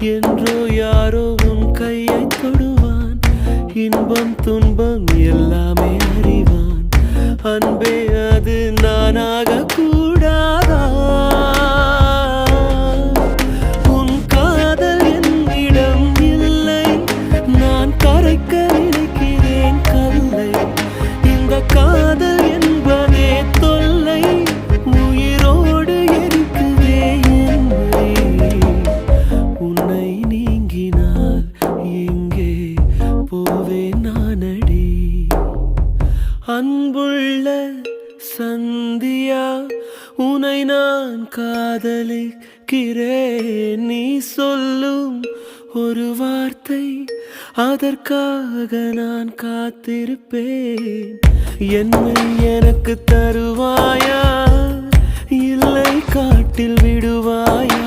என்றோ யாரோ உன் கையை தொடுவான். இன்பம் துன்பம் எல்லாமே அறிவான். அன்பே அது நானாக கூடாதா? உன் காதல் என்னிடம் இல்லை. நான் கரைக்க நினைக்கிறேன் கல்லை. இந்த காதல் என்பதே தொல்லை. உயிரோடு எரிக்குதே என்னை. உன்னை நீங்கினால் எங்கே போவேன் நானடி? அன்புள்ள சந்தியா, உன்னை நான் காதலிக்கிறேன். நீ சொல்லும் ஒரு வார்த்தை, அதற்காக நான் காத்திருப்பேன். என்னை எனக்கு தருவாயா, இல்லை காட்டில் விடுவாயா?